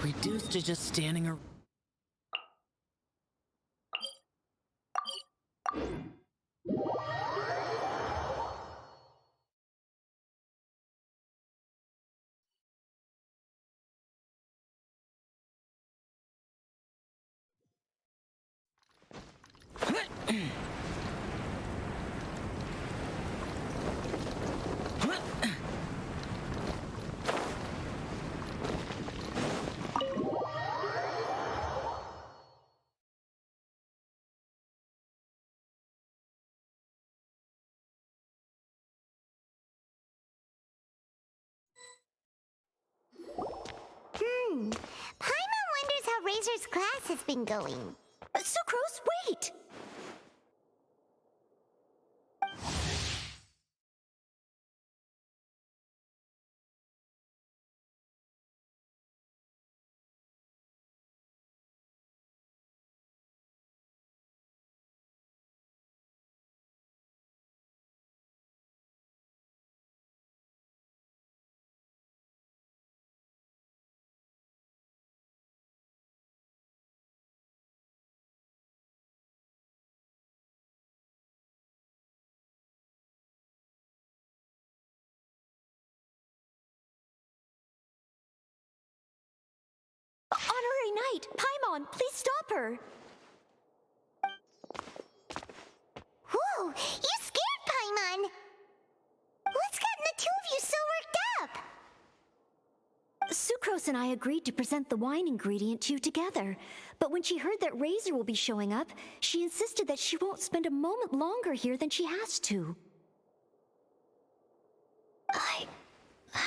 Reduced to just standing around. Paimon wonders how Razor's class has been going. Sucrose, wait! Honorary Knight, Paimon, please stop her! Whoa, you scared Paimon! What's gotten the two of you so worked up? Sucrose and I agreed to present the wine ingredient to you together, but when she heard that Razor will be showing up, she insisted that she won't spend a moment longer here than she has to.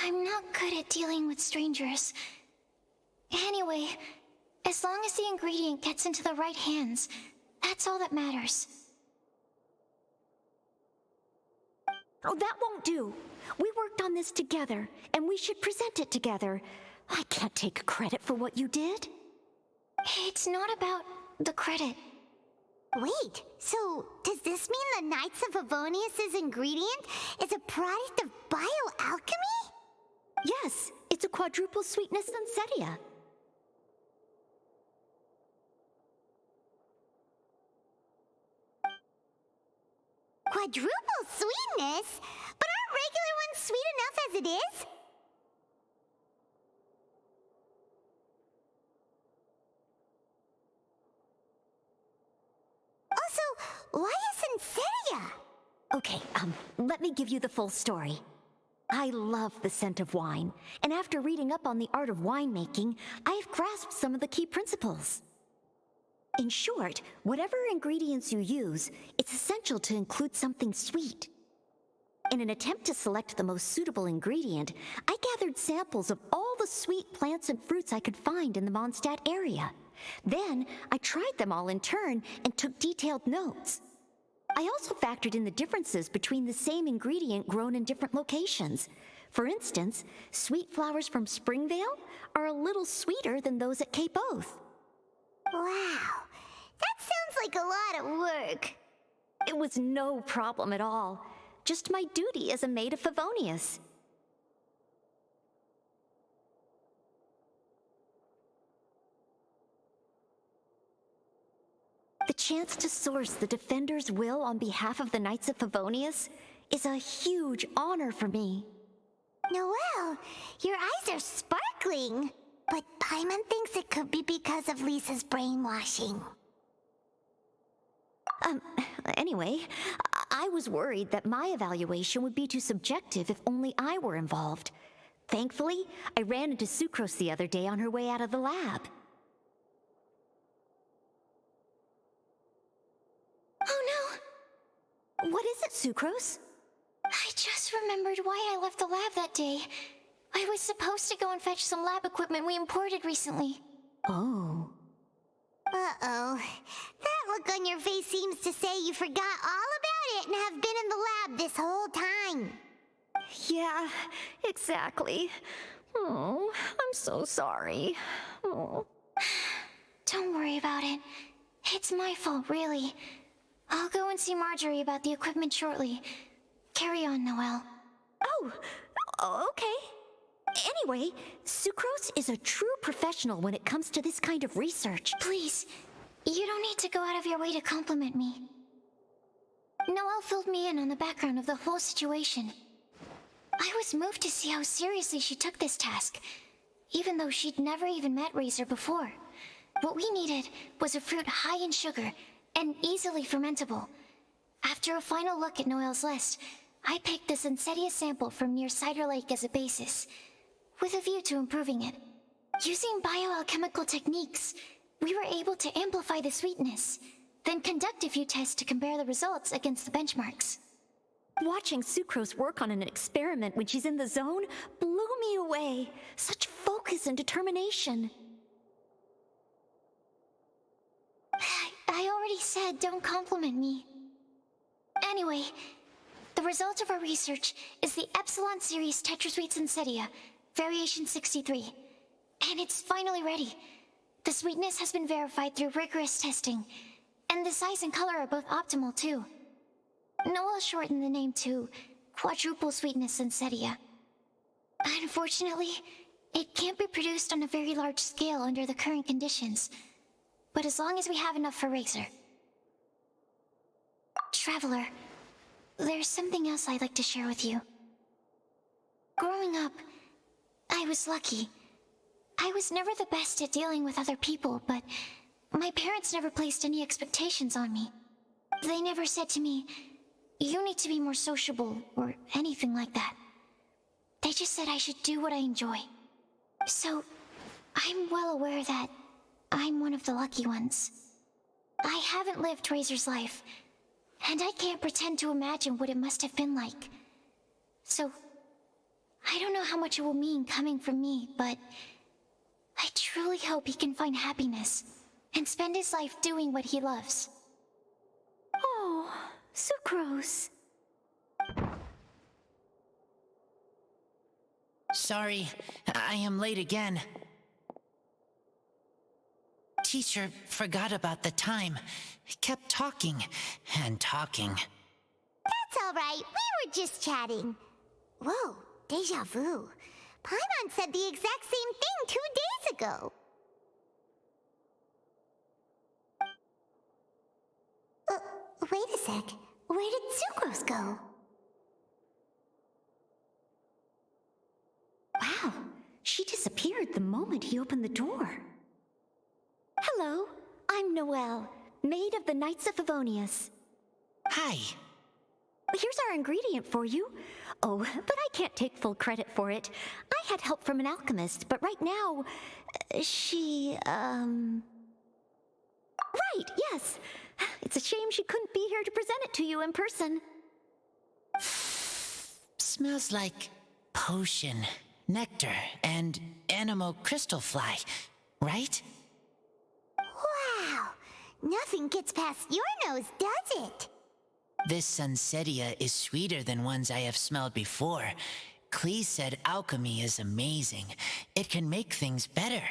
I'm not good at dealing with strangers. Anyway, as long as the ingredient gets into the right hands, that's all that matters. Oh, that won't do. We worked on this together, and we should present it together. I can't take credit for what you did. It's not about the credit. Wait, so does this mean the Knights of Favonius' ingredient is a product of bioalchemy? Yes, it's a quadruple sweetness Sunsetia. Quadruple sweetness? But aren't regular ones sweet enough as it is? Also, why a Sunsetia? Okay, let me give you the full story. I love the scent of wine, and after reading up on the art of winemaking, I have grasped some of the key principles. In short, whatever ingredients you use, it's essential to include something sweet. In an attempt to select the most suitable ingredient, I gathered samples of all the sweet plants and fruits I could find in the Mondstadt area. Then, I tried them all in turn and took detailed notes. I also factored in the differences between the same ingredient grown in different locations. For instance, sweet flowers from Springvale are a little sweeter than those at Cape Oath. Wow, that sounds like a lot of work. It was no problem at all. Just my duty as a maid of Favonius. The chance to source the Defender's will on behalf of the Knights of Favonius is a huge honor for me. Noelle, your eyes are sparkling. But Paimon thinks it could be because of Lisa's brainwashing. Anyway, I was worried that my evaluation would be too subjective if only I were involved. Thankfully, I ran into Sucrose the other day on her way out of the lab. Oh no! What is it, Sucrose? I just remembered why I left the lab that day. I was supposed to go and fetch some lab equipment we imported recently. Oh. Uh-oh. That look on your face seems to say you forgot all about it and have been in the lab this whole time. Yeah, exactly. Oh, I'm so sorry. Oh. Don't worry about it. It's my fault, really. I'll go and see Marjorie about the equipment shortly. Carry on, Noelle. Oh, okay. Anyway, Sucrose is a true professional when it comes to this kind of research. Please, you don't need to go out of your way to compliment me. Noelle filled me in on the background of the whole situation. I was moved to see how seriously she took this task, even though she'd never even met Razor before. What we needed was a fruit high in sugar and easily fermentable. After a final look at Noelle's list, I picked the Sensetia sample from near Cider Lake as a basis, with a view to improving it. Using bioalchemical techniques, we were able to amplify the sweetness, then conduct a few tests to compare the results against the benchmarks. Watching Sucrose work on an experiment when she's in the zone blew me away. Such focus and determination. I already said don't compliment me. Anyway, the result of our research is the Epsilon Series Tetrasweet Sensetia, Variation 63. And it's finally ready. The sweetness has been verified through rigorous testing, and the size and color are both optimal too. Noelle shortened the name to Quadruple Sweetness Sensetia. Unfortunately, it can't be produced on a very large scale under the current conditions, but as long as we have enough for Razor. Traveler, there's something else I'd like to share with you. Growing up, I was lucky. I was never the best at dealing with other people, but my parents never placed any expectations on me. They never said to me, "You need to be more sociable," or anything like that. They just said I should do what I enjoy. So, I'm well aware that I'm one of the lucky ones. I haven't lived Razor's life, and I can't pretend to imagine what it must have been like. So, I don't know how much it will mean coming from me, but I truly hope he can find happiness and spend his life doing what he loves. Oh, Sucrose. Sorry, I am late again. Teacher forgot about the time. Kept talking and talking. That's all right. We were just chatting. Whoa, déjà vu. Paimon said the exact same thing 2 days ago. Wait a sec. Where did Sucrose go? Wow, she disappeared the moment he opened the door. Hello, I'm Noelle, maid of the Knights of Favonius. Hi. Here's our ingredient for you. Oh, but I can't take full credit for it. I had help from an alchemist, but right now, she, Right, yes. It's a shame she couldn't be here to present it to you in person. Smells like potion, nectar, and animal crystal fly, right? Wow! Nothing gets past your nose, does it? This Sunsetia is sweeter than ones I have smelled before. Clee said alchemy is amazing. It can make things better.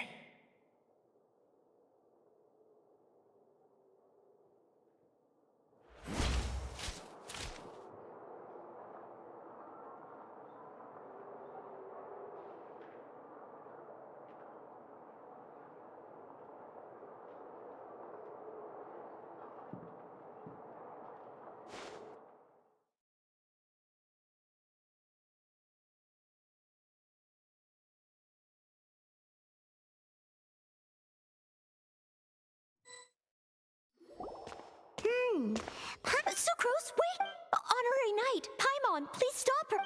Sucrose, wait! Honorary Knight, Paimon, please stop her.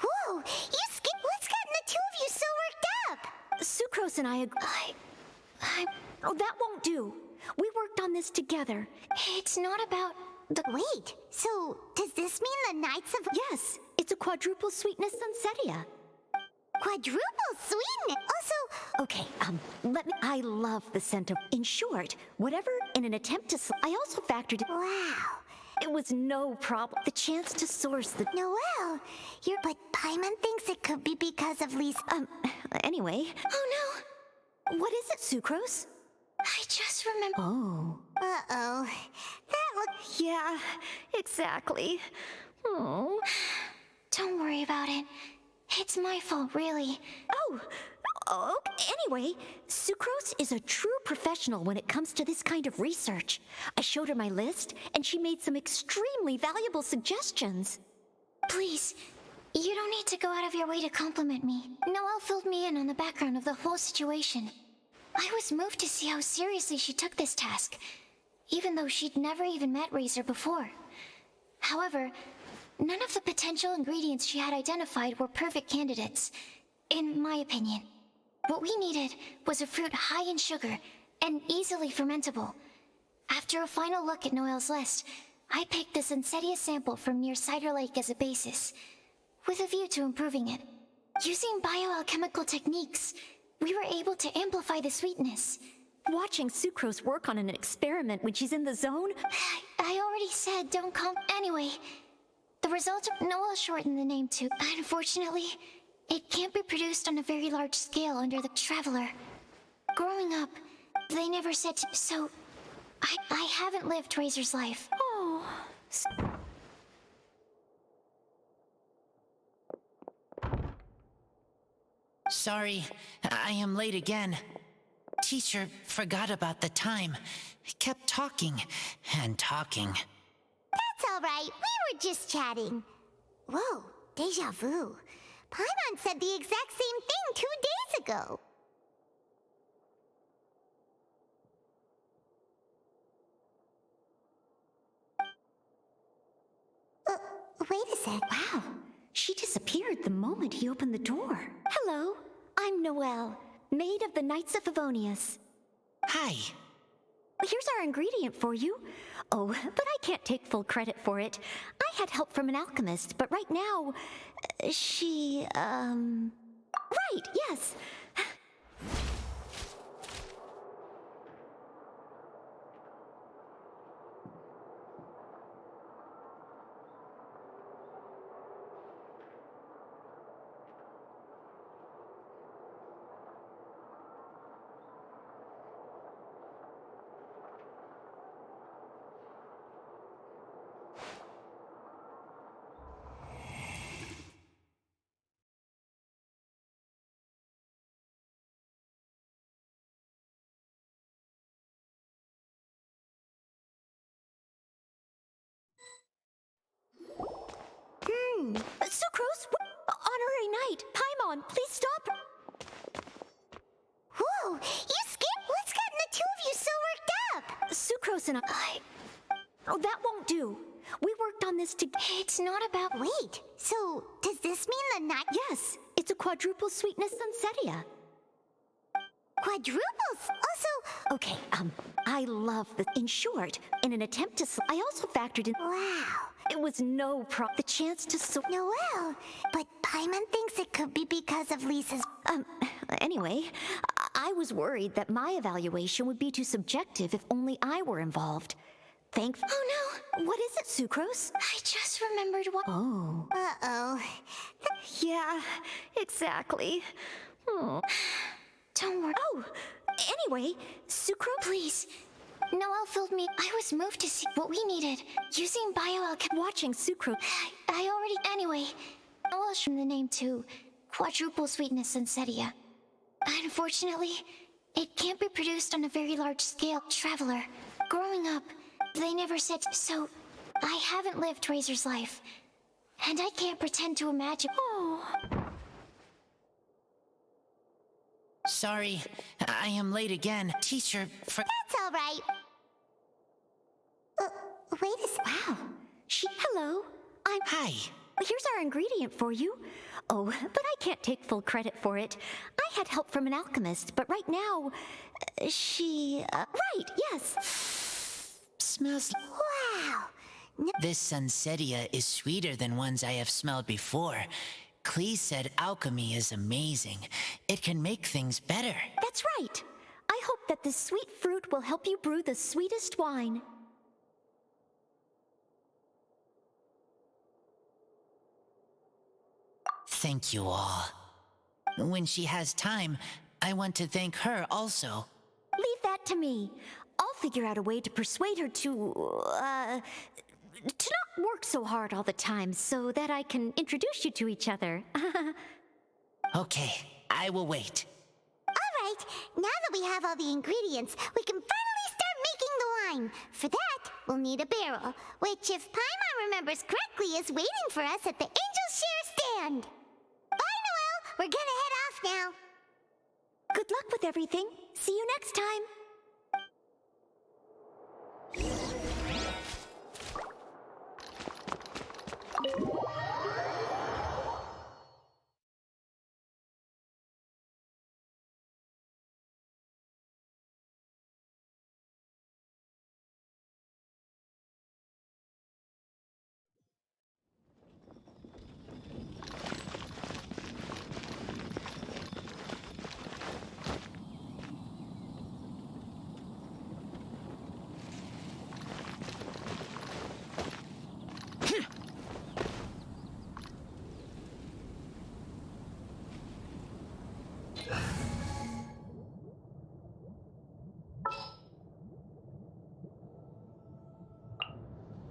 Whoa! You skip. What's gotten the two of you so worked up? Sucrose and I Oh, that won't do. We worked on this together. It's not about the... Wait, so does this mean the Knights of... Yes, it's a quadruple sweetness sunsetia. Quadruple sweetness? Also, Okay, I love the scent of... In short, whatever, in an attempt to... I also factored... wow. It was no problem. The chance to source the... Noelle, but Paimon thinks it could be because of Lisa. Anyway... Oh no! What is it, Sucrose? I just remember. Oh. Uh-oh. That looked... Yeah, exactly. Oh. Don't worry about it. It's my fault, really. Oh, anyway, Sucrose is a true professional when it comes to this kind of research. I showed her my list, and she made some extremely valuable suggestions. Please, you don't need to go out of your way to compliment me. Noelle filled me in on the background of the whole situation. I was moved to see how seriously she took this task, even though she'd never even met Razor before. However, none of the potential ingredients she had identified were perfect candidates, in my opinion. What we needed was a fruit high in sugar and easily fermentable. After a final look at Noelle's list, I picked the Sunsetia sample from near Cider Lake as a basis, with a view to improving it. Using bioalchemical techniques, we were able to amplify the sweetness. Watching Sucrose work on an experiment when she's in the zone? I already said don't call... Anyway, the result of... Noelle shortened the name to... Unfortunately, it can't be produced on a very large scale under the Traveler. Growing up, they never said to... So, I haven't lived Razor's life. Oh... Sorry, I am late again. Teacher forgot about the time. Kept talking and talking. That's all right. We were just chatting. Whoa, deja vu. Paimon said the exact same thing 2 days ago. Wait a sec. Wow, she disappeared the moment he opened the door. Hello, I'm Noelle, maid of the Knights of Favonius. Hi. Here's our ingredient for you. Oh, but I can't take full credit for it. I had help from an alchemist, but right now, she, Right, yes. Sucrose, honorary knight, Paimon, please stop. Whoa, you skipped? What's gotten the two of you so worked up? Sucrose and I... Oh, that won't do. We worked on this together. It's not about... Wait, so does this mean the night... Yes, it's a quadruple sweetness sunsetia. Quadruples? Also... Okay, I love the... In short, in an attempt to... I also factored in... Wow. It was no problem. The chance to... Noelle, but Paimon thinks it could be because of Lisa's... Anyway, I was worried that my evaluation would be too subjective if only I were involved. Oh no! What is it, Sucrose? I just remembered what... Oh. Uh-oh. Yeah, exactly. Oh. Don't worry. Oh, anyway, Sucrose... Please. Noelle filled me. I was moved to see what we needed. Using bioalchemy... Watching Sucrose... I already... Anyway, Noelle shortened the name to quadruple sweetness sunsetia. Unfortunately, it can't be produced on a very large scale. Traveler. Growing up, they never said... So, I haven't lived Razor's life. And I can't pretend to imagine... Oh... Sorry, I am late again. Teacher That's all right. Wait a sec. Wow. Hello, Hi. Here's our ingredient for you. Oh, but I can't take full credit for it. I had help from an alchemist, but right now, she... Right, yes. Smells... Wow. This sunsetia is sweeter than ones I have smelled before. Klee said alchemy is amazing. It can make things better. That's right. I hope that this sweet fruit will help you brew the sweetest wine. Thank you all. When she has time, I want to thank her also. Leave that to me. I'll figure out a way to persuade her to not work so hard all the time so that I can introduce you to each other. Okay, I will wait. All right, now that we have all the ingredients, we can finally start making the wine. For that, we'll need a barrel, which, if Paimon remembers correctly, is waiting for us at the Angel Share stand. Bye, Noelle. We're gonna head off now. Good luck with everything. See you next time.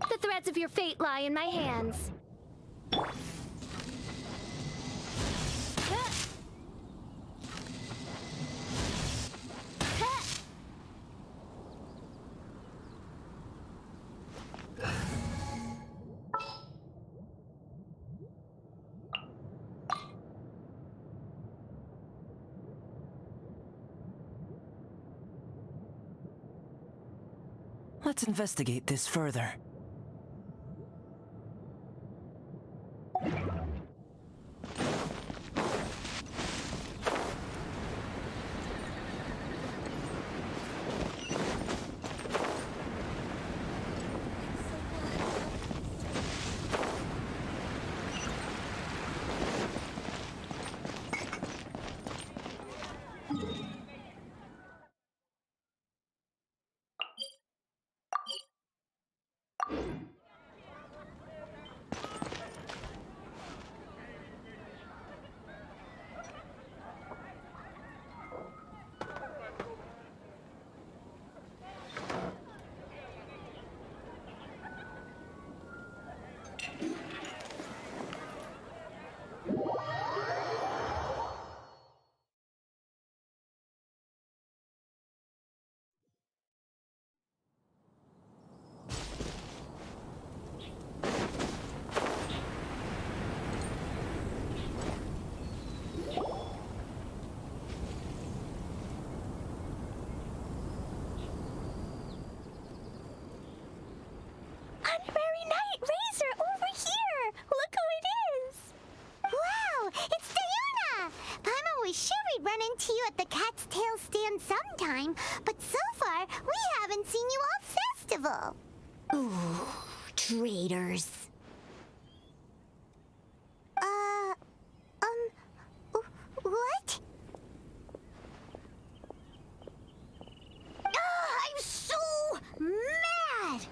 The threads of your fate lie in my hands. Let's investigate this further. Honorary Knight Razor over here! Look who it is! Wow, it's Diona! Paimon was sure we'd run into you at the Cat's Tail stand sometime, but so far, we haven't seen you all festival. Ooh, traitors. What? I'm so mad!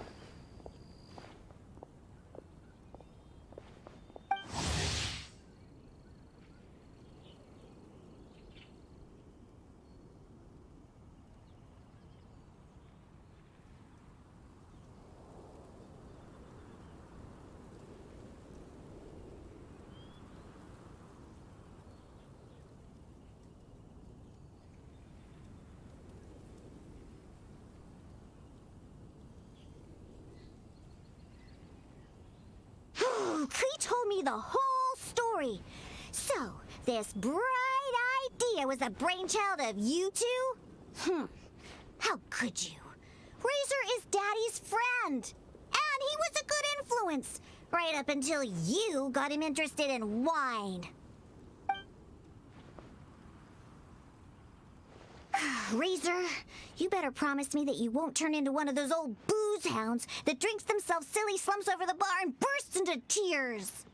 Klee told me the whole story. So, this bright idea was a brainchild of you two? How could you? Razor is Daddy's friend. And he was a good influence. Right up until you got him interested in wine. Razor, you better promise me that you won't turn into one of those old booze hounds that drinks themselves silly, slumps over the bar, and bursts into tears.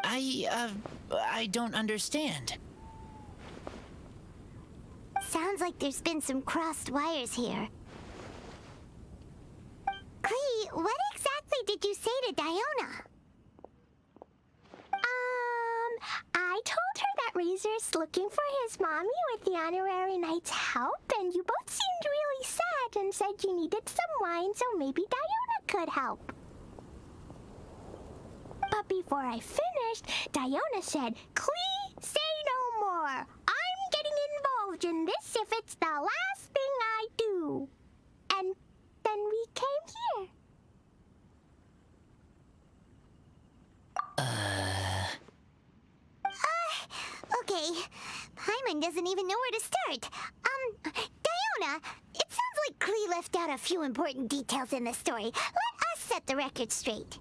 I don't understand. Sounds like there's been some crossed wires here. Klee, what exactly did you say to Diona? I told her that Razor's looking for his mommy with the honorary knight's help, and you both seemed really sad and said you needed some wine, so maybe Diona could help. But before I finished, Diona said, "Klee, say no more. I'm getting involved in this if it's the last thing I do." And then we came here. Okay. Paimon doesn't even know where to start. Diona, it sounds like Klee left out a few important details in the story. Let us set the record straight.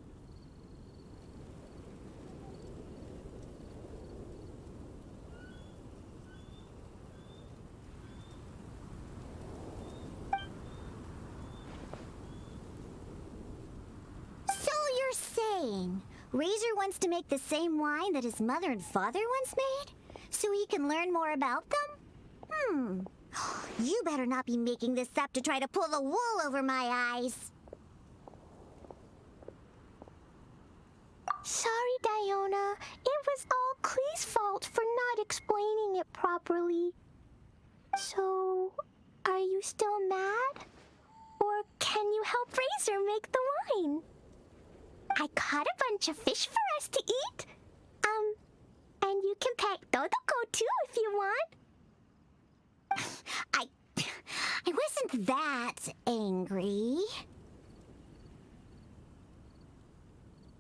So you're saying Razor wants to make the same wine that his mother and father once made? So he can learn more about them? You better not be making this up to try to pull the wool over my eyes. Sorry, Diona. It was all Klee's fault for not explaining it properly. So, are you still mad? Or can you help Razor make the wine? I caught a bunch of fish for us to eat. And you can pet Dodoko too if you want. I wasn't that angry.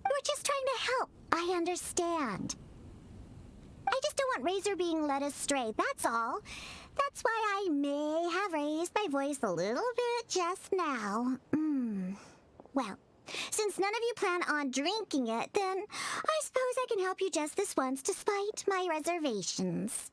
We're just trying to help. I understand. I just don't want Razor being led astray, that's all. That's why I may have raised my voice a little bit just now. Well, since none of you plan on drinking it, then I suppose I can help you just this once despite my reservations.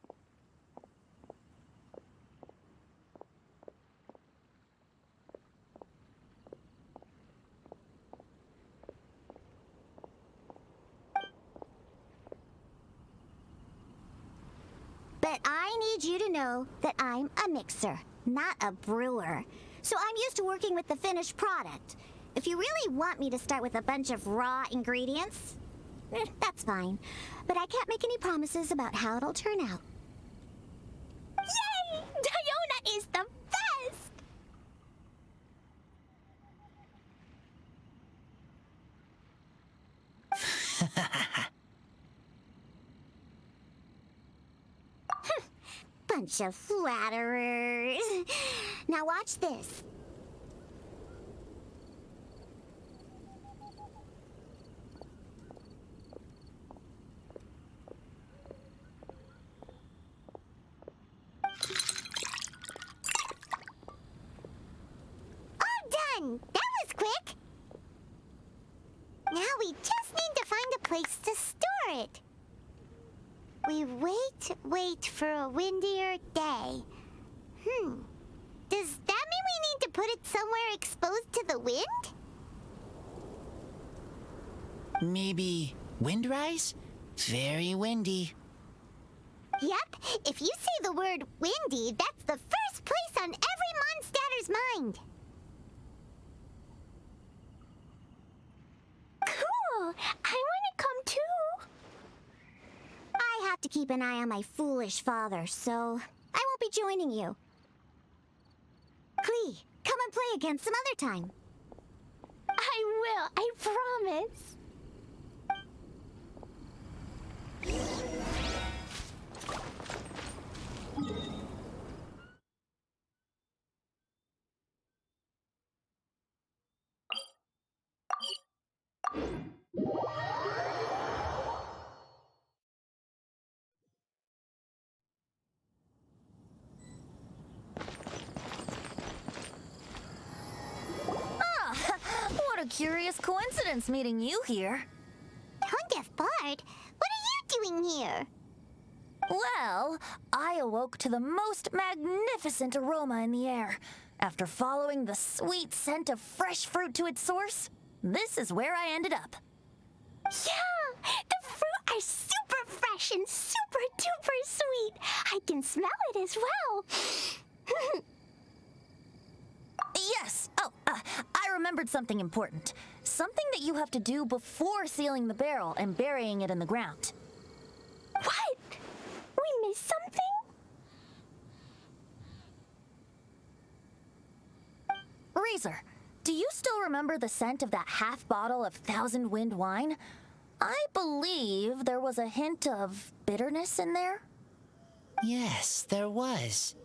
But I need you to know that I'm a mixer, not a brewer. So I'm used to working with the finished product. If you really want me to start with a bunch of raw ingredients, that's fine. But I can't make any promises about how it'll turn out. Yay! Diona is the best! Bunch of flatterers. Now watch this. All done! That was quick! Now we just need to find a place to store it. We wait for a windier day. Does that mean we need to put it somewhere exposed to the wind? Maybe windrise? Very windy. Yep, if you say the word windy, that's the first place on every Mondstatter's mind. Cool! I want to come too! I have to keep an eye on my foolish father, so I won't be joining you. Klee, come and play again some other time. I will, I promise. What a curious coincidence meeting you here. Don't get bored. What are you doing here? Well, I awoke to the most magnificent aroma in the air. After following the sweet scent of fresh fruit to its source, this is where I ended up. Yeah, the fruit are super fresh and super duper sweet. I can smell it as well. Yes! Oh, I remembered something important. Something that you have to do before sealing the barrel and burying it in the ground. What? We missed something? Razor, do you still remember the scent of that half bottle of Thousand Wind wine? I believe there was a hint of bitterness in there. Yes, there was.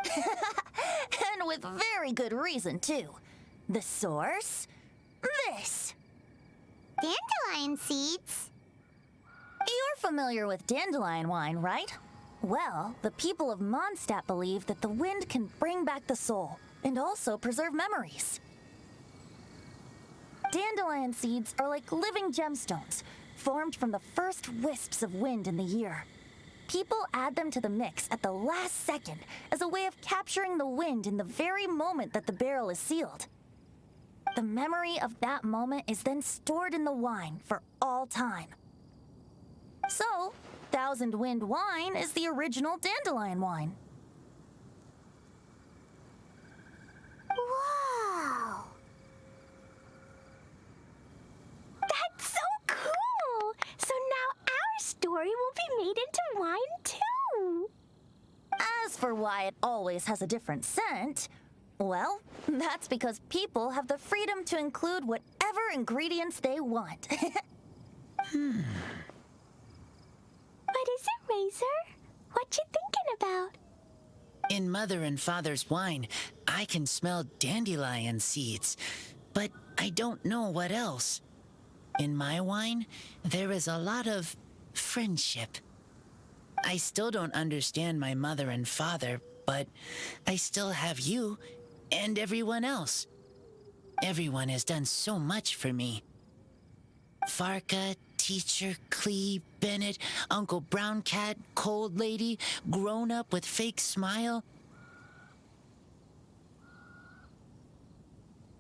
And with very good reason, too. The source? This. Dandelion seeds? You're familiar with dandelion wine, right? Well, the people of Mondstadt believe that the wind can bring back the soul and also preserve memories. Dandelion seeds are like living gemstones, formed from the first wisps of wind in the year. People add them to the mix at the last second as a way of capturing the wind in the very moment that the barrel is sealed. The memory of that moment is then stored in the wine for all time. So, Thousand Wind wine is the original dandelion wine. Whoa! That's so cool! So now our story will be made into wine too. As for why it always has a different scent, well, that's because people have the freedom to include whatever ingredients they want. What is it, Razor? What you thinking about? In Mother and Father's wine, I can smell dandelion seeds, but I don't know what else. In my wine, there is a lot of friendship. I still don't understand my mother and father, but I still have you and everyone else. Everyone has done so much for me. Farka, Teacher, Clee, Bennett, Uncle Brown Cat, Cold Lady, Grown Up with Fake Smile,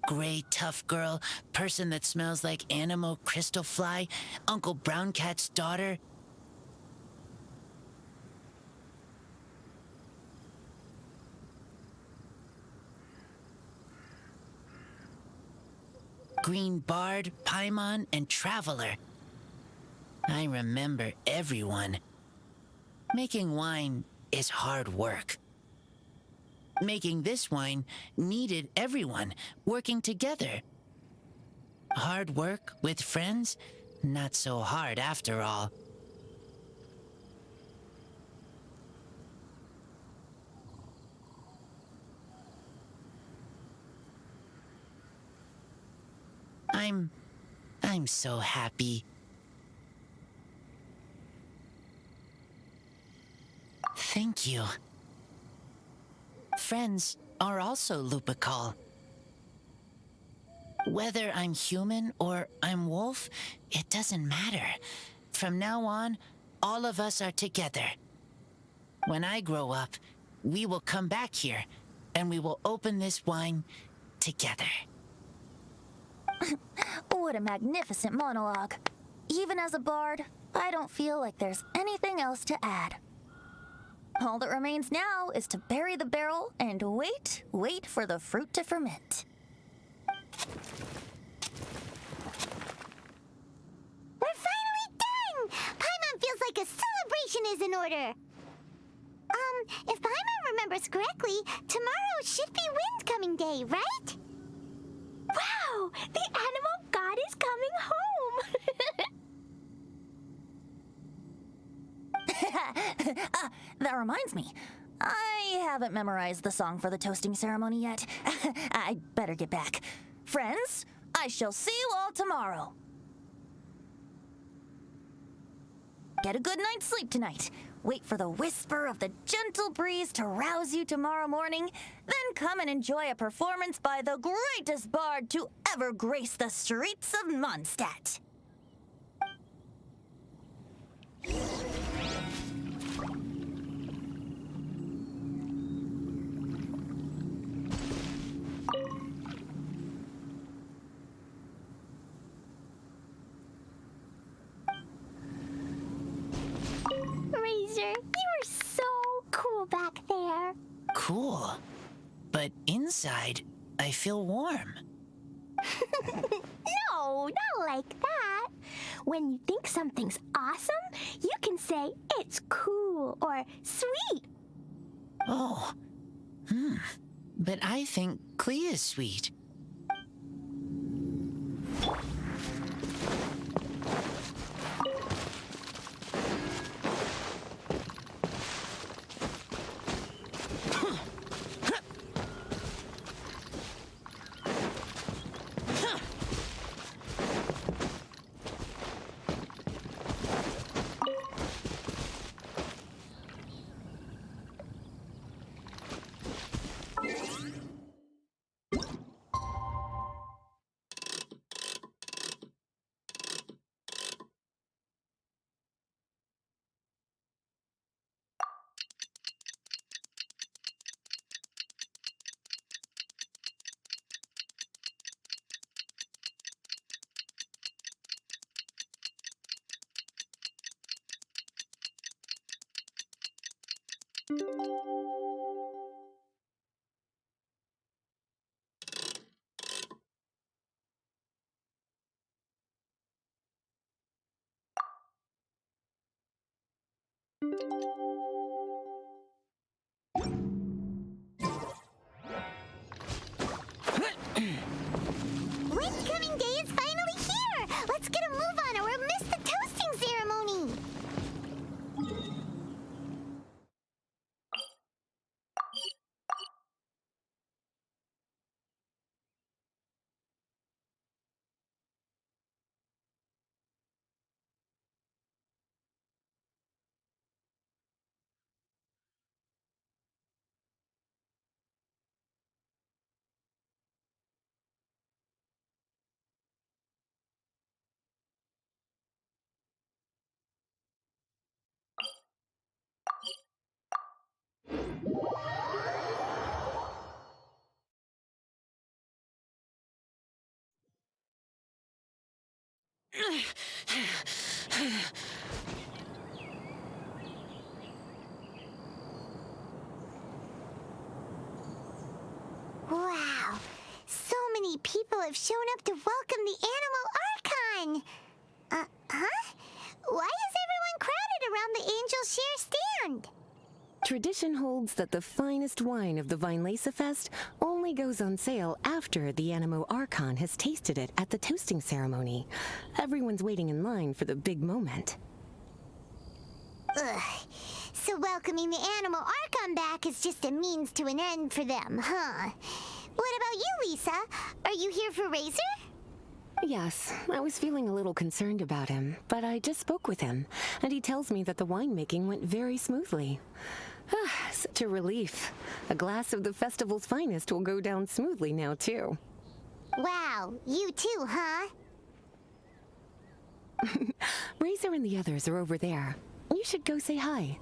Gray Tough Girl, Person that Smells like Animo Crystal Fly, Uncle Brown Cat's daughter. Green Bard, Paimon, and Traveler. I remember everyone. Making wine is hard work. Making this wine needed everyone working together. Hard work with friends? Not so hard after all. I'm so happy. Thank you. Friends are also Lupical. Whether I'm human or I'm wolf, it doesn't matter. From now on, all of us are together. When I grow up, we will come back here, and we will open this wine together. What a magnificent monologue. Even as a bard, I don't feel like there's anything else to add. All that remains now is to bury the barrel and wait for the fruit to ferment. We're finally done! Paimon feels like a celebration is in order. If Paimon remembers correctly, tomorrow should be Wind-coming day, right? Wow! The animal god is coming home! That reminds me. I haven't memorized the song for the toasting ceremony yet. I'd better get back. Friends, I shall see you all tomorrow. Get a good night's sleep tonight. Wait for the whisper of the gentle breeze to rouse you tomorrow morning. Then come and enjoy a performance by the greatest bard to ever grace the streets of Mondstadt. Razor. You were so cool back there. Cool. But inside, I feel warm. No, not like that. When you think something's awesome, you can say it's cool or sweet. Oh. But I think Klee is sweet. Windcoming Day is finally here! Let's get a move on or we'll miss the toasting ceremony! Wow, so many people have shown up to welcome the Animal Archon! Huh? Why is everyone crowded around the Angel Share stand? Tradition holds that the finest wine of the Vinelasa Fest only goes on sale after the Animo Archon has tasted it at the toasting ceremony. Everyone's waiting in line for the big moment. Ugh. So welcoming the Animal Archon back is just a means to an end for them, huh? What about you, Lisa? Are you here for Razor? Yes, I was feeling a little concerned about him, but I just spoke with him, and he tells me that the winemaking went very smoothly. Such a relief. A glass of the festival's finest will go down smoothly now, too. Wow, you too, huh? Razor and the others are over there. You should go say hi.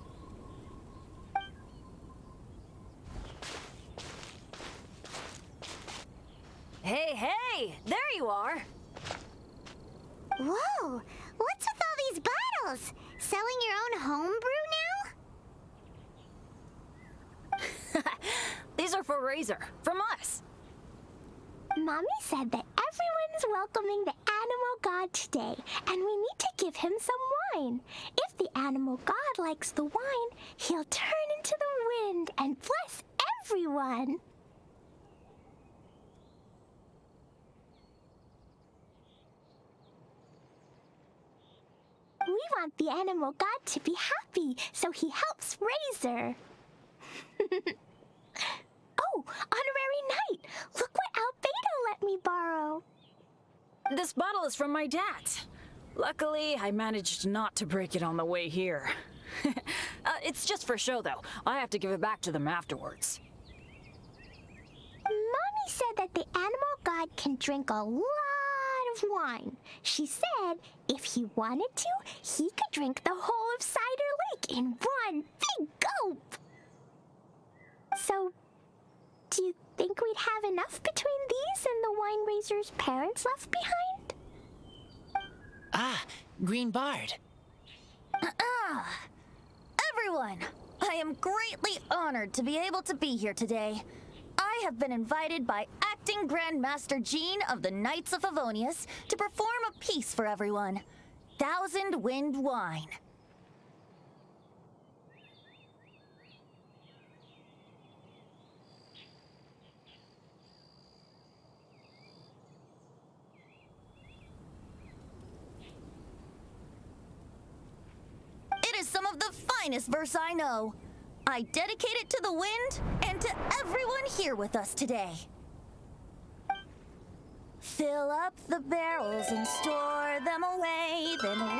Hey, hey! There you are! Whoa, what's with all these bottles? Selling your own homebrew now? These are for Razor, from us. Mommy said that everyone's welcoming the Animal God today, and we need to give him some wine. If the Animal God likes the wine, he'll turn into the wind and bless everyone. We want the Animal God to be happy, so he helps Razor. Oh, Honorary Knight! Look what Albedo let me borrow. This bottle is from my TAT. Luckily, I managed not to break it on the way here. It's just for show, though. I have to give it back to them afterwards. Mommy said that the Animal God can drink a lot of wine. She said if he wanted to, he could drink the whole of Cider Lake in one big gulp. So, do you think we'd have enough between these and the wine raiser's parents left behind? Ah, Green Bard. everyone! I am greatly honored to be able to be here today. I have been invited by Acting Grandmaster Jean of the Knights of Favonius to perform a piece for everyone. Thousand Wind Wine. It is some of the finest verse I know. I dedicate it to the wind and to everyone here with us today. Fill up the barrels and store them away, then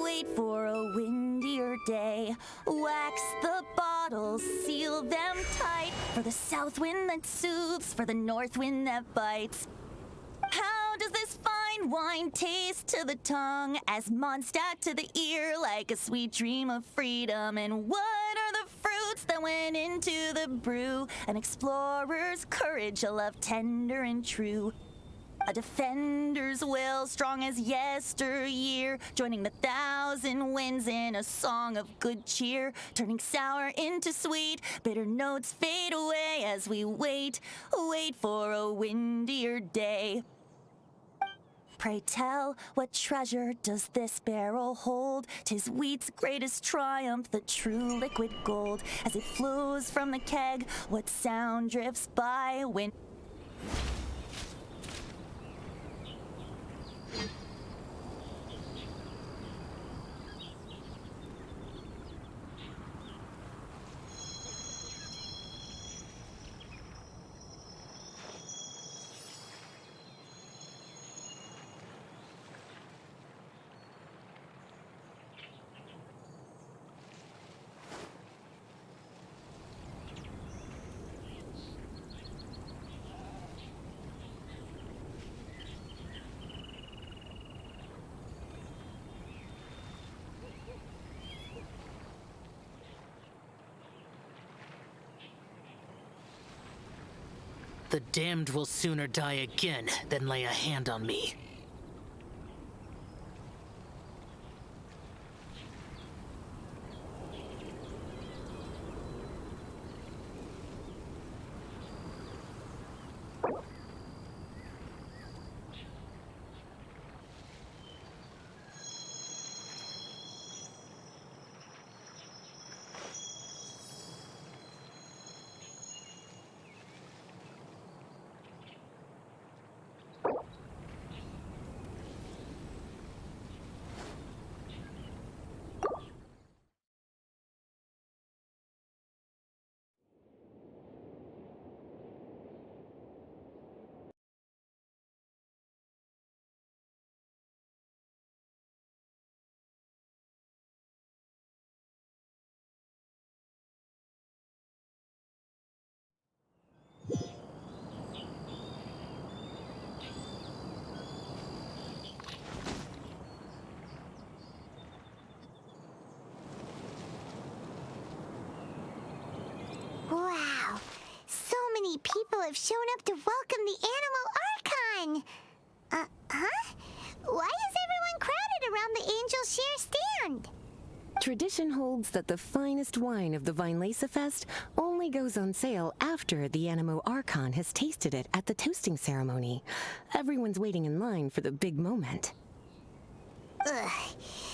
wait for a windier day. Wax the bottles, seal them tight, for the south wind that soothes, for the north wind that bites. How does this fine wine taste to the tongue, as Mondstadt to the ear, like a sweet dream of freedom? And what are the fruits that went into the brew? An explorer's courage, a love tender and true. A defender's will, strong as yesteryear, joining the thousand winds in a song of good cheer, turning sour into sweet, bitter notes fade away as we wait for a windier day. Pray tell, what treasure does this barrel hold? 'Tis wheat's greatest triumph, the true liquid gold. As it flows from the keg, what sound drifts by when... The damned will sooner die again than lay a hand on me. Wow, so many people have shown up to welcome the Animal Archon. Huh? Why is everyone crowded around the Angel Share stand? Tradition holds that the finest wine of the Vinelasa Fest only goes on sale after the Animo Archon has tasted it at the toasting ceremony. Everyone's waiting in line for the big moment. Ugh.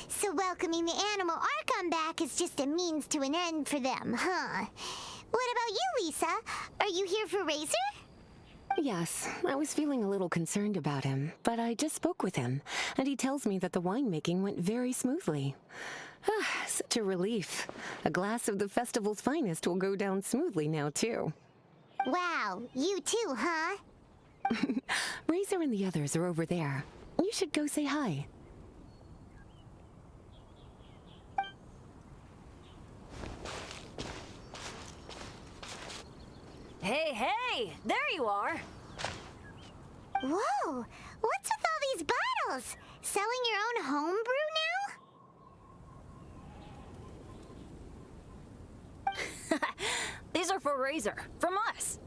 So welcoming the Animal Archon back is just a means to an end for them, huh? What about you, Lisa? Are you here for Razor? Yes, I was feeling a little concerned about him, but I just spoke with him, and he tells me that the winemaking went very smoothly. Such a relief. A glass of the festival's finest will go down smoothly now, too. Wow, you too, huh? Razor and the others are over there. You should go say hi. Hey, hey! There you are! Whoa! What's with all these bottles? Selling your own homebrew now? These are for Razor, from us.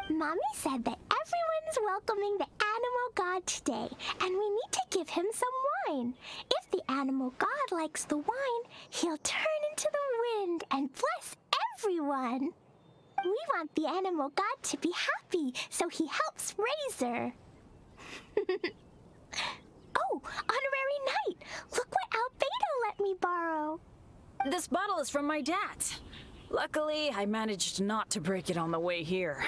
Mommy said that everyone's welcoming the animal god today, and we need to give him some wine. If the animal god likes the wine, he'll turn into the wind and bless everyone. We want the animal god to be happy, so he helps Razor. Oh, honorary knight! Look what Albedo let me borrow. This bottle is from my TAT. Luckily, I managed not to break it on the way here.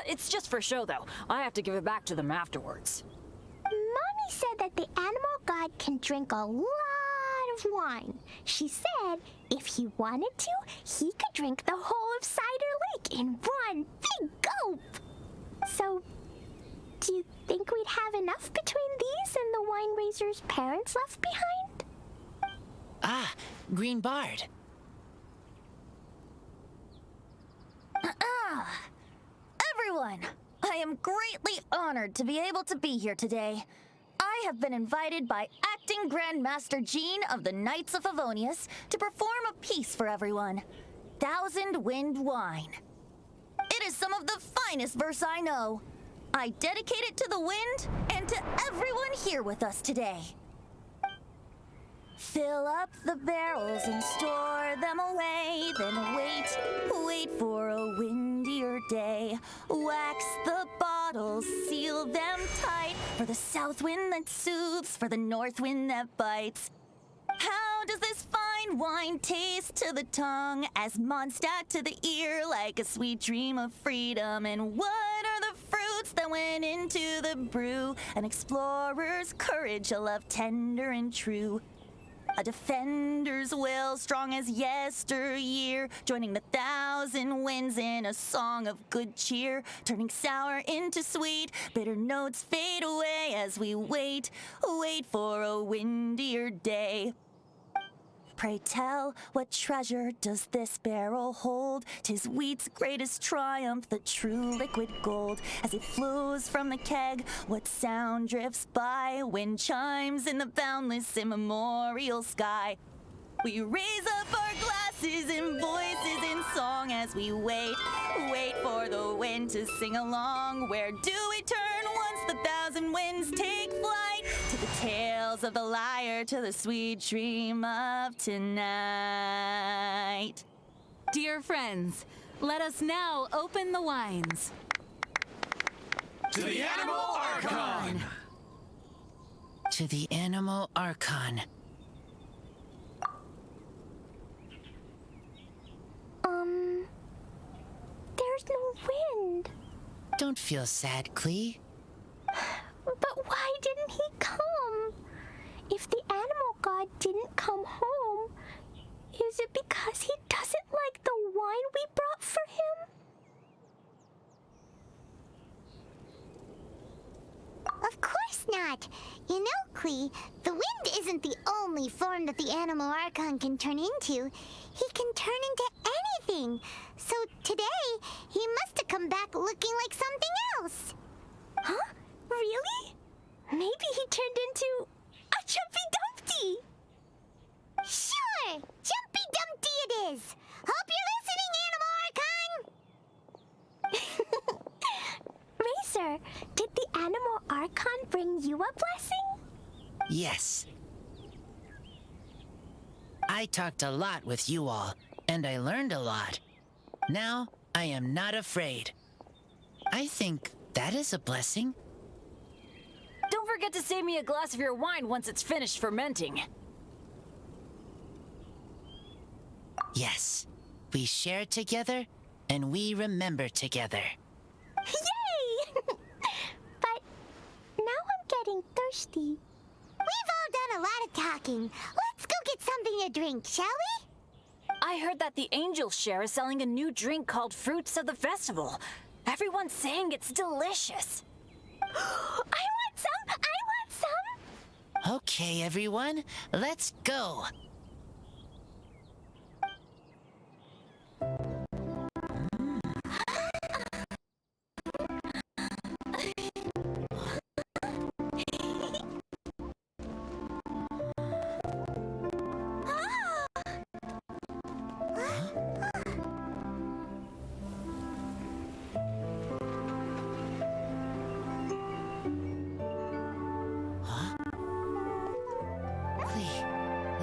It's just for show, though. I have to give it back to them afterwards. Mommy said that the animal god can drink a lot of wine. She said if he wanted to, he could drink the whole of Cider Lake in one big gulp. So, do you think we'd have enough between these and the wine raiser's parents left behind? Ah, Green Bard. Everyone, I am greatly honored to be able to be here today. I have been invited by Acting Grand Master Jean of the Knights of Favonius to perform a piece for everyone. Thousand Wind Wine. It is some of the finest verse I know. I dedicate it to the wind and to everyone here with us today. Fill up the barrels and store them away, then wait for a windier day. Wax the bottles, seal them tight, for the south wind that soothes, for the north wind that bites. How does this fine wine taste to the tongue, as Mondstadt to the ear, like a sweet dream of freedom? And what are the fruits that went into the brew? An explorer's courage, a love tender and true. A defender's will, strong as yesteryear, joining the thousand winds in a song of good cheer, turning sour into sweet, bitter notes fade away as we wait for a windier day. Pray tell, what treasure does this barrel hold? 'Tis wheat's greatest triumph, the true liquid gold. As it flows from the keg, what sound drifts by? Wind chimes in the boundless immemorial sky. We raise up our glasses and voices in song as we wait for the wind to sing along. Where do we turn once the thousand winds take flight? To the tales of the lyre, to the sweet dream of tonight. Dear friends, let us now open the wines. To the Animal Archon! To the Animal Archon. There's no wind. Don't feel sad, Klee. But why didn't he come? If the animal god didn't come home, is it because he doesn't like the wine we brought for him? Of course not. You know, Klee, the wind isn't the only form that the Animal Archon can turn into. He can turn into anything. So today, he must have come back looking like something else. Huh? Really? Maybe he turned into a Jumpy Dumpty. Sure! Jumpy Dumpty it is! Hope you're listening, Animal Archon! Razor, did the Animal Archon bring you a blessing? Yes. I talked a lot with you all, and I learned a lot. Now, I am not afraid. I think that is a blessing. Don't forget to save me a glass of your wine once it's finished fermenting. Yes, we share together, and we remember together. Yay! But now I'm getting thirsty. We've all done a lot of talking. Let's go get something to drink, shall we? I heard that the Angel Share is selling a new drink called Fruits of the Festival. Everyone's saying it's delicious. I want some! I want some! Okay, everyone, let's go.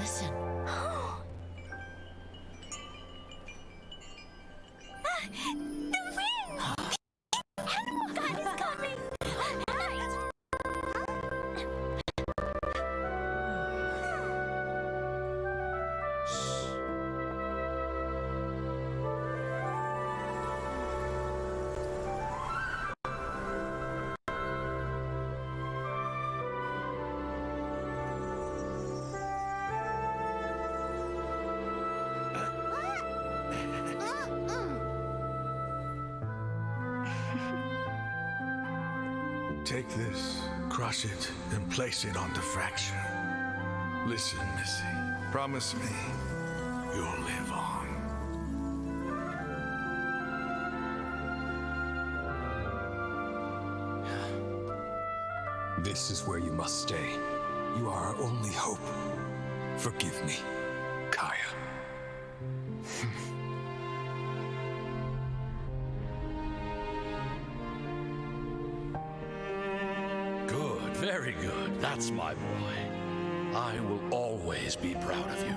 Listen. The wind! God is coming! Take this, crush it, and place it on the fracture. Listen, Missy. Promise me you'll live on. This is where you must stay. You are our only hope. Forgive me, Kaya. Good, very good. That's my boy. I will always be proud of you.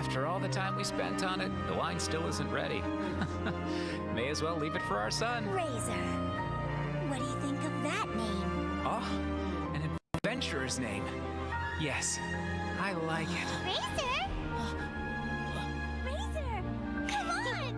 After all the time we spent on it, the wine still isn't ready. May as well leave it for our son. Razor. What do you think of that name? Oh, an adventurer's name. Yes, I like it. Razor? Razor! Come on!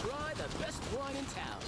Try the best wine in town.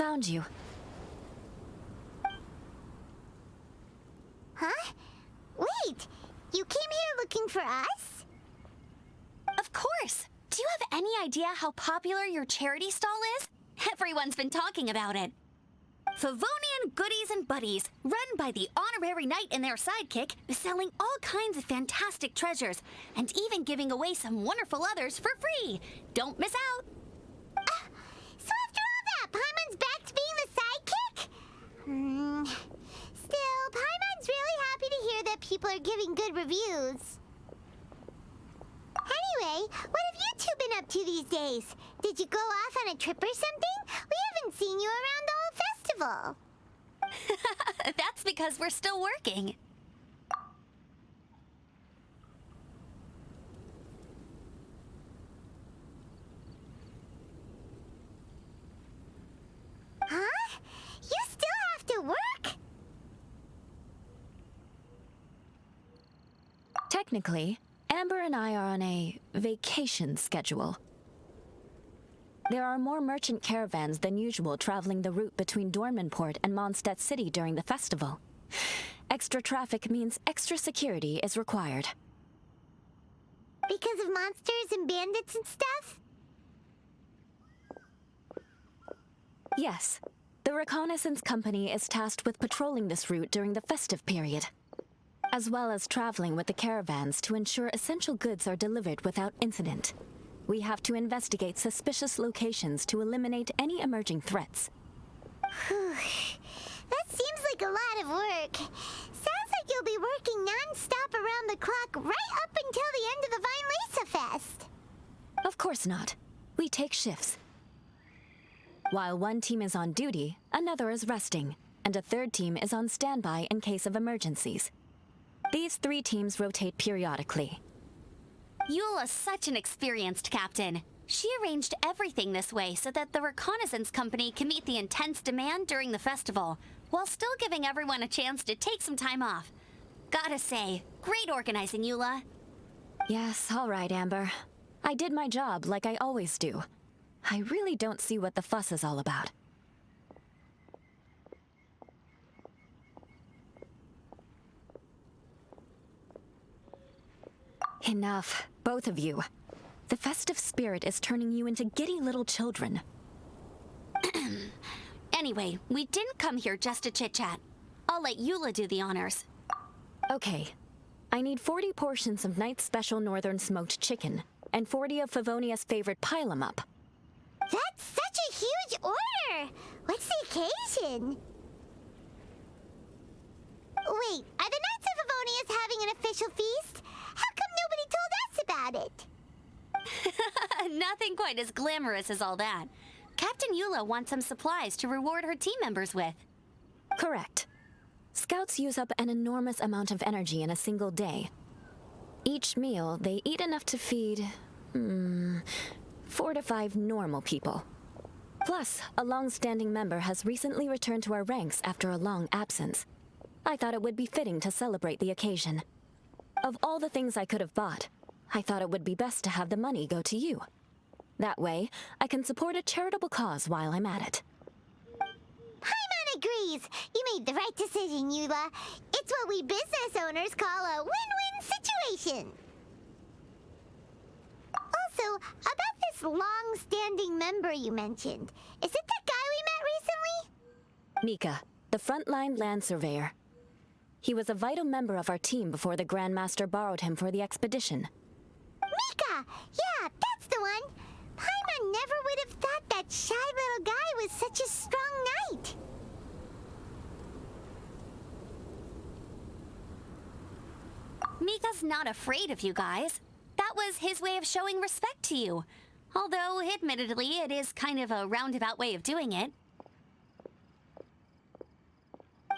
found you. Huh? Wait, you came here looking for us? Of course! Do you have any idea how popular your charity stall is? Everyone's been talking about it. Favonian Goodies and Buddies, run by the Honorary Knight and their sidekick, selling all kinds of fantastic treasures, and even giving away some wonderful others for free. Don't miss out! So after all that, Paimon's back to being the sidekick? Still, Paimon's really happy to hear that people are giving good reviews. Anyway, what have you two been up to these days? Did you go off on a trip or something? We haven't seen you around the whole festival. That's because we're still working. Huh? You still have to work? Technically, Amber and I are on a vacation schedule. There are more merchant caravans than usual traveling the route between Dormanport and Mondstadt City during the festival. Extra traffic means extra security is required. Because of monsters and bandits and stuff? Yes. The Reconnaissance Company is tasked with patrolling this route during the festive period, as well as traveling with the caravans to ensure essential goods are delivered without incident. We have to investigate suspicious locations to eliminate any emerging threats. That seems like a lot of work. Sounds like you'll be working non-stop around the clock right up until the end of the Vine Lisa Fest. Of course not. We take shifts. While one team is on duty, another is resting, and a third team is on standby in case of emergencies. These 3 teams rotate periodically. Eula's such an experienced captain. She arranged everything this way so that the Reconnaissance Company can meet the intense demand during the festival, while still giving everyone a chance to take some time off. Gotta say, great organizing, Eula. Yes, all right, Amber. I did my job like I always do. I really don't see what the fuss is all about. Enough, both of you. The festive spirit is turning you into giddy little children. Anyway, we didn't come here just to chit-chat. I'll let Eula do the honors. Okay. I need 40 portions of Knight's Special Northern Smoked Chicken, and 40 of Favonia's favorite pile-em-up. That's such a huge order! What's the occasion? Wait, are the Knights of Favonia's having an official feast? How come nobody told us about it? Nothing quite as glamorous as all that. Captain Eula wants some supplies to reward her team members with. Correct. Scouts use up an enormous amount of energy in a single day. Each meal, they eat enough to feed, 4 to 5 normal people. Plus, a long-standing member has recently returned to our ranks after a long absence. I thought it would be fitting to celebrate the occasion. Of all the things I could have bought, I thought it would be best to have the money go to you. That way, I can support a charitable cause while I'm at it. Paimon agrees! You made the right decision, Eula. It's what we business owners call a win-win situation. Also, about this long-standing member you mentioned, is it the guy we met recently? Mika, the frontline land surveyor. He was a vital member of our team before the Grandmaster borrowed him for the expedition. Mika! Yeah, that's the one! Paimon never would have thought that shy little guy was such a strong knight! Mika's not afraid of you guys. That was his way of showing respect to you. Although, admittedly, it is kind of a roundabout way of doing it.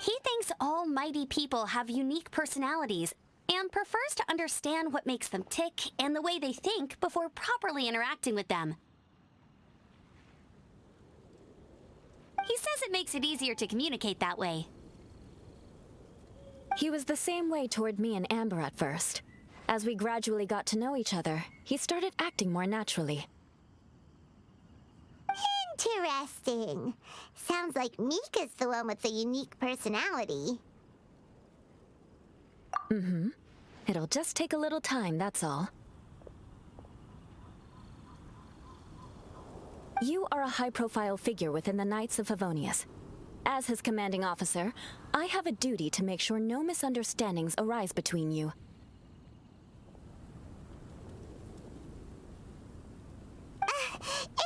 He thinks all mighty people have unique personalities and prefers to understand what makes them tick and the way they think before properly interacting with them. He says it makes it easier to communicate that way. He was the same way toward me and Amber at first. As we gradually got to know each other, he started acting more naturally. In Interesting. Sounds like Mika's the one with the unique personality. Mm-hmm. It'll just take a little time, that's all. You are a high-profile figure within the Knights of Favonius. As his commanding officer, I have a duty to make sure no misunderstandings arise between you.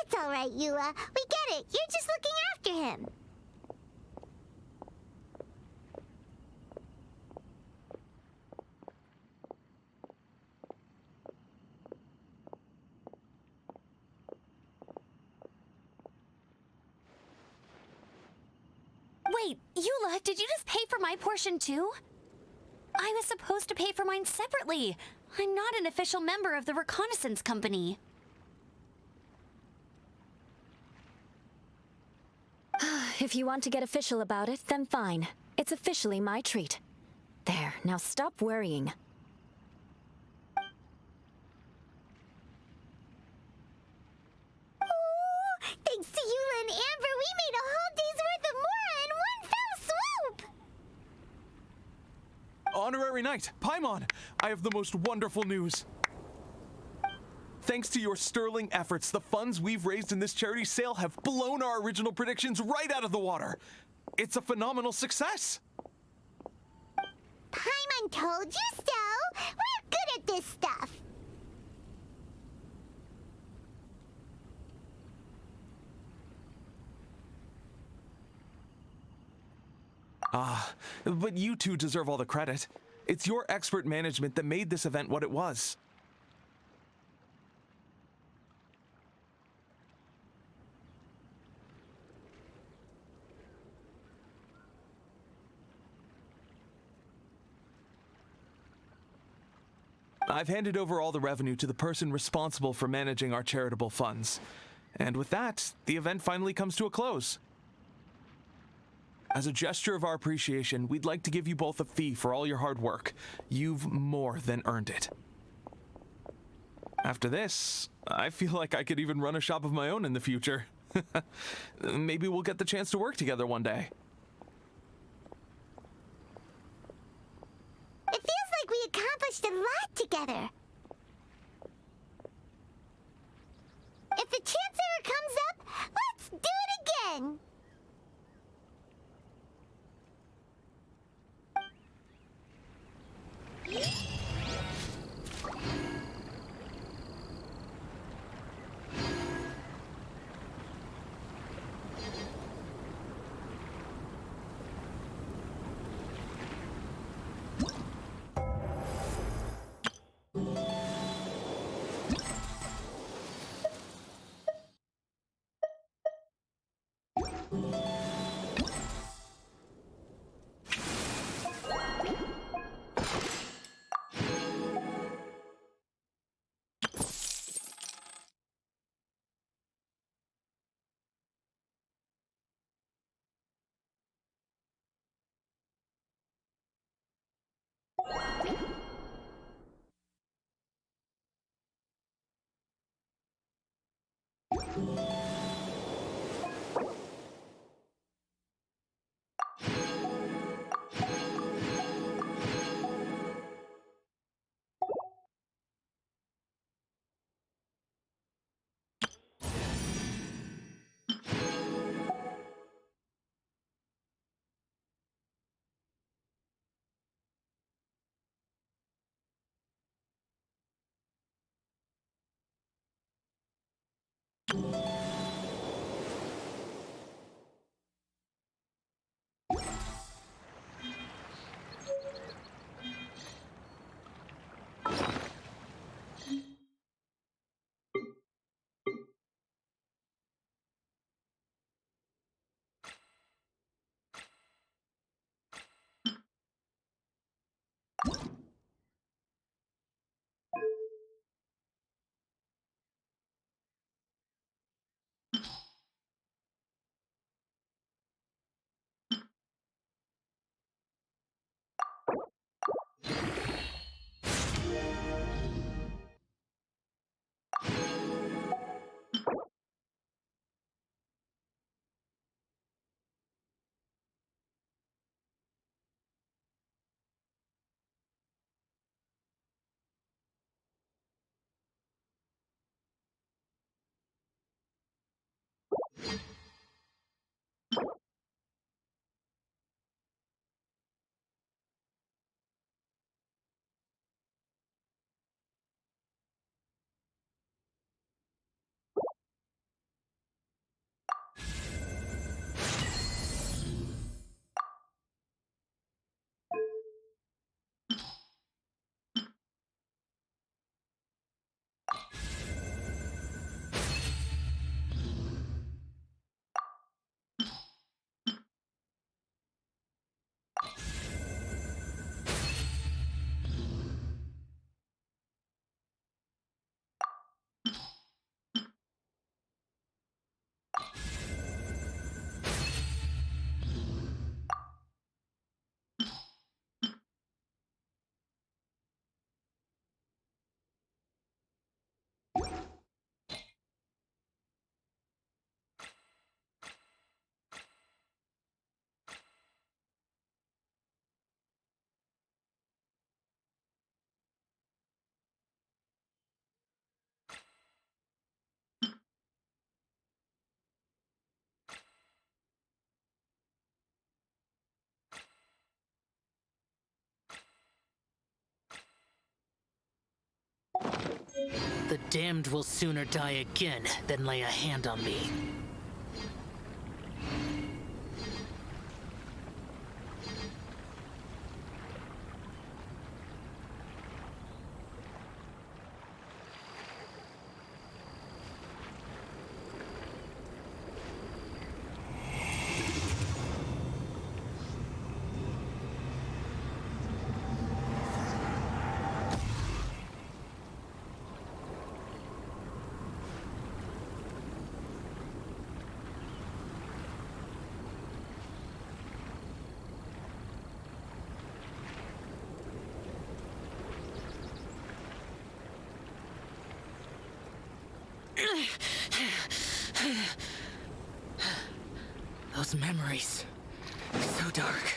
It's all right, Yua. We get it. You're just looking after him. Wait, Eula, did you just pay for my portion too? I was supposed to pay for mine separately. I'm not an official member of the reconnaissance company. If you want to get official about it, then fine. It's officially my treat. There, now stop worrying. Thanks to Yula and Amber, we made a whole day's worth of Mora in one fell swoop! Honorary Knight, Paimon, I have the most wonderful news. Thanks to your sterling efforts, the funds we've raised in this charity sale have blown our original predictions right out of the water. It's a phenomenal success. Paimon told you so! We're good at this stuff! But you two deserve all the credit. It's your expert management that made this event what it was. I've handed over all the revenue to the person responsible for managing our charitable funds. And with that, the event finally comes to a close. As a gesture of our appreciation, we'd like to give you both a fee for all your hard work. You've more than earned it. After this, I feel like I could even run a shop of my own in the future. Maybe we'll get the chance to work together one day. It feels like we accomplished a lot together. If the chance ever comes up, let's do it again! The damned will sooner die again than lay a hand on me. Those memories, so dark.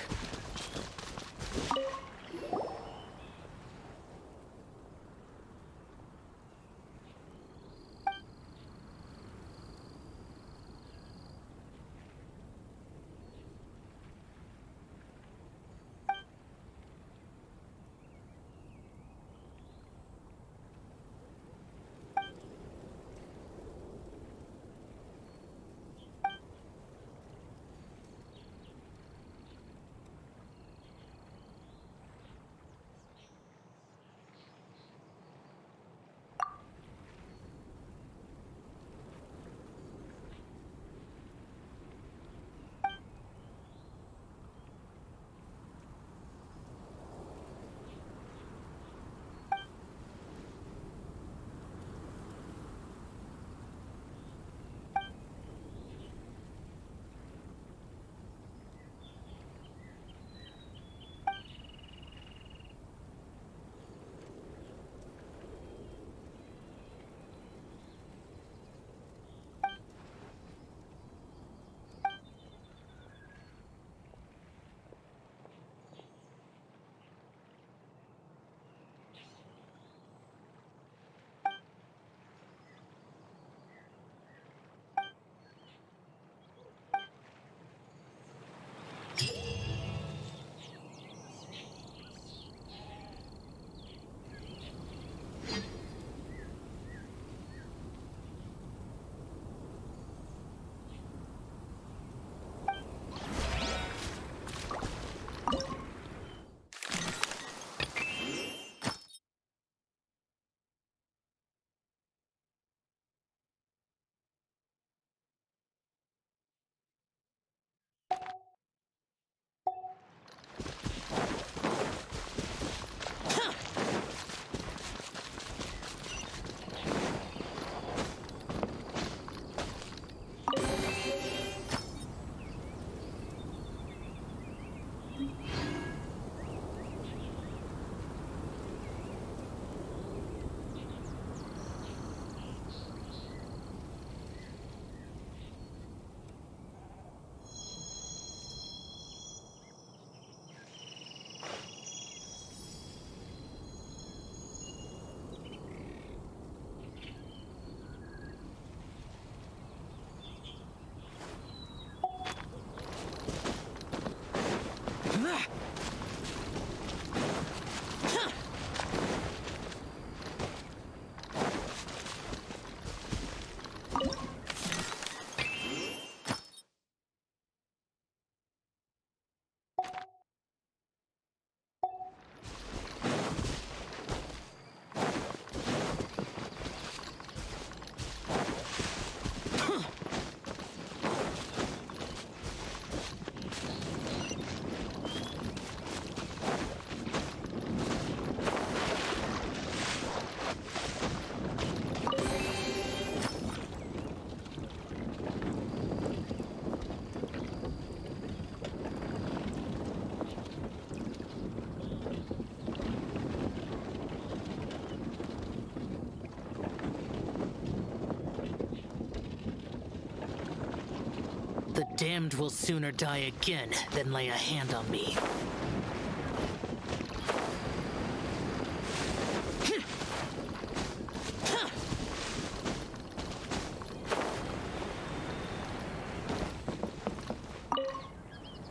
The damned will sooner die again than lay a hand on me.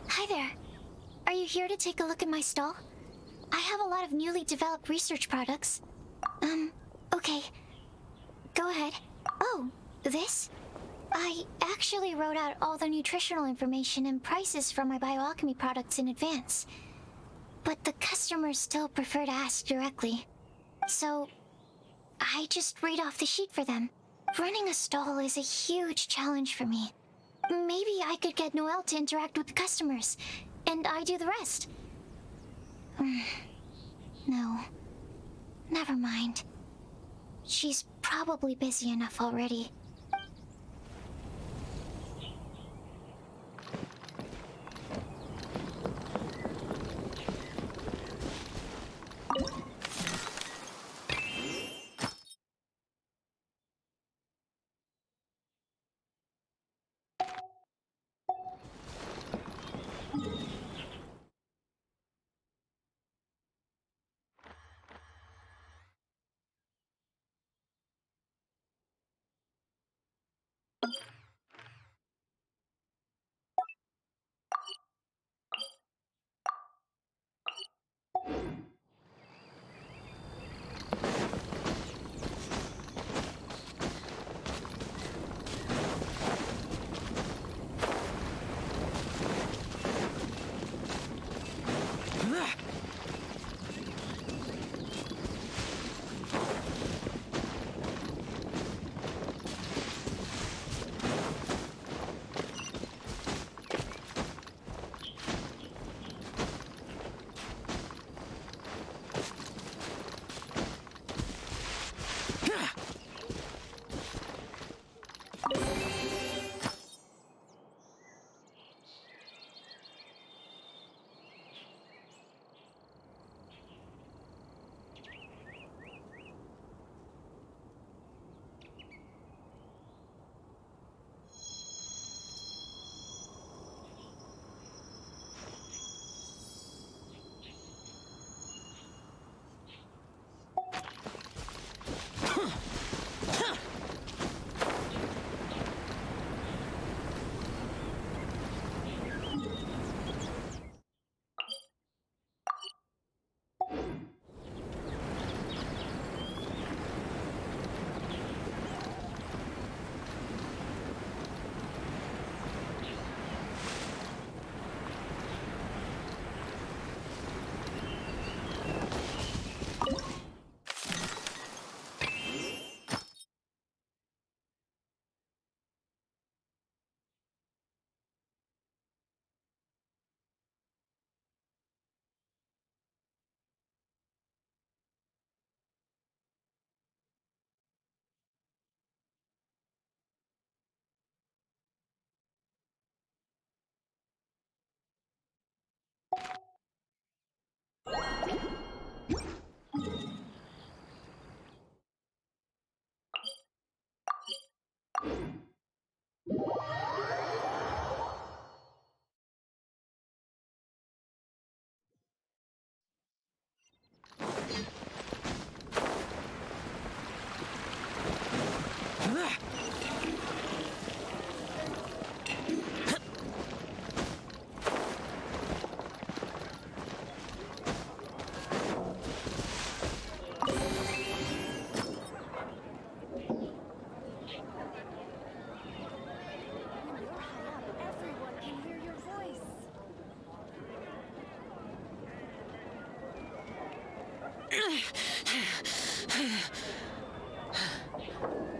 Hi there. Are you here to take a look at my stall? I have a lot of newly developed research products. Okay. Go ahead. Oh, this? I actually wrote out all the nutritional information and prices for my bioalchemy products in advance. But the customers still prefer to ask directly. So, I just read off the sheet for them. Running a stall is a huge challenge for me. Maybe I could get Noelle to interact with the customers, and I do the rest. No. Never mind. She's probably busy enough already.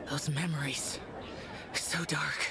Those memories. So dark.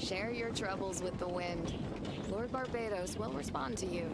Share your troubles with the wind. Lord Barbados will respond to you.